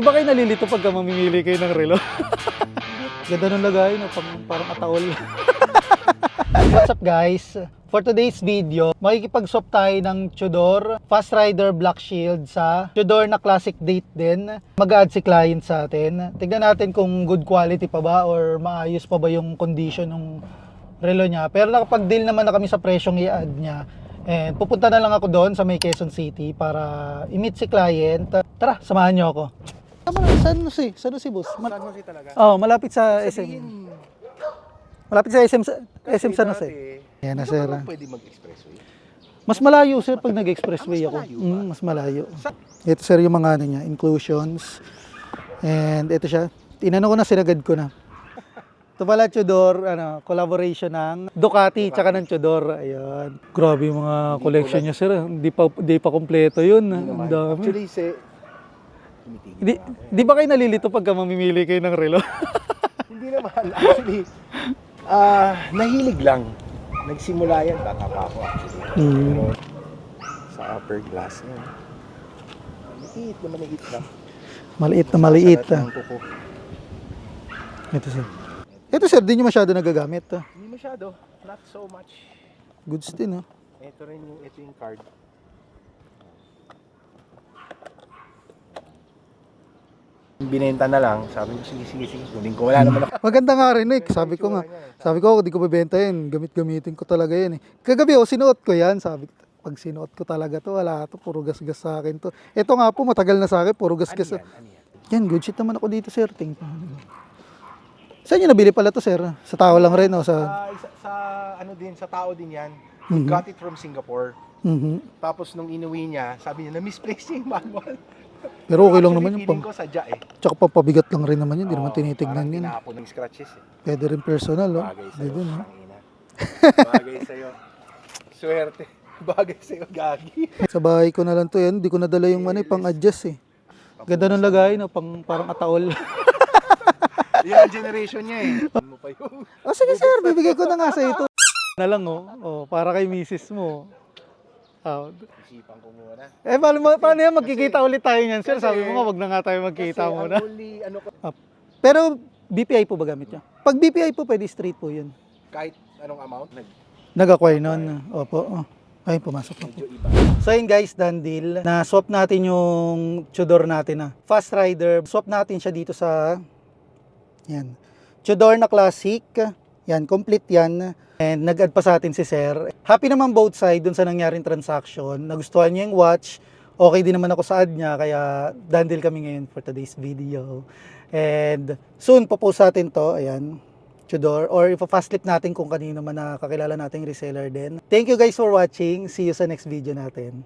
Di ba kayo nalilito pagka mamimili kayo ng relo? Ganda ng lagay, no? Parang ataol. What's up guys? For today's video, makikipag-swap tayo ng Tudor Fast Rider Black Shield sa Tudor na Classic Date din. Mag-add si client sa atin. Tignan natin kung good quality pa ba or maayos pa ba yung condition ng relo niya. Pero nakapag-deal naman na kami sa presyong i-add niya. And pupunta na lang ako doon sa may Quezon City para i-meet si client. Tara, samahan niyo ako. San Jose boss? San Jose talaga? Oh, malapit sa SM. Malapit sa SM, SM San Jose. Yan na sir. Pwede mag-expressway? Mas malayo sir pag nag-expressway ako. Mas malayo. Ito sir yung mga ano niya, inclusions. And ito siya. Tinanong ko na, sinagad ko na. Ito pala Tudor, collaboration ng Ducati tsaka ng Tudor. Ayun. Grabe yung mga collection niya sir. Di pa kompleto yun. Ang dami. Actually, Di ba kayo nalilito pagka mamimili kayo ng relo? hindi naman. Actually, nahilig lang. Nagsimula yan, bata pa ako actually. Pero sa upper glass yan. Maliit lang. Maliit na maliit. Sa lahat ng kuko. Ito sir. Ito sir, di nyo masyado nagagamit. Hindi masyado. Not so much. Goods din oh. Ito yung card. Binenta na lang, sabi ko sige, kunin ko, wala naman ako. Maganda nga rin eh. Sabi ko di ko bebenta yan. Gamitin ko talaga yan eh. Kagabi sinuot ko yan. Sabi ko, pag sinuot ko talaga to, wala to, puro gasgas sa akin to. Ito nga po, matagal na sa akin, puro gasgas. Ano yan? Yan, good shit naman ako dito sir. Saan nyo nabili pala to sir? Sa tao lang rin o sa... Sa tao din yan. Mhm. Got it from Singapore. Mhm. Tapos nung inuwi niya, sabi niya, na-misplace niya yung manual. Pero okay lang naman yung feeling ko sadya eh. Tsaka papabigat lang rin naman yun. Hindi naman tinitignan yan. yan. Tinapon ng scratches eh. Pwede rin personal oh. Bagay sa'yo, Dito, no? tangina. Bagay sa'yo. Swerte. Bagay sa'yo, gagi. Sa bahay ko na lang to yan. Hindi ko nadala yung pang-adjust eh. Ganda ng lagay, no? Parang ataol. Yan ang generation niya eh. Ano pa yung... Oh, sige sir, bibigay ko na nga sa ito. Na lang oh, para kay misis mo. Isipan ko muna. Paano yan? Magkikita ulit tayo niyan, sir. Sabi mo nga, wag na nga tayo magkita Kasi muna. only, Pero BPI po ba gamit niya? Pag BPI po, pwede straight po yun. kahit anong amount, Nag-acquire nun. Opo. Ay, pumasok na po. medyo iba. So yun guys, done deal. Na-swap natin yung Tudor natin na Fast Rider. Swap natin siya dito sa yan. Tudor na Classic. Yan, complete yan. And nag-add pa sa atin si Sir. Happy naman both side dun sa nangyaring transaction. Nagustuhan niya yung watch. Okay din naman ako sa ad niya. Kaya done deal kami ngayon for today's video. And soon popost sa atin to. Ayan. Tudor. Or ipa-fast clip natin kung kanino man nakakilala nating reseller din. Thank you guys for watching. See you sa next video natin.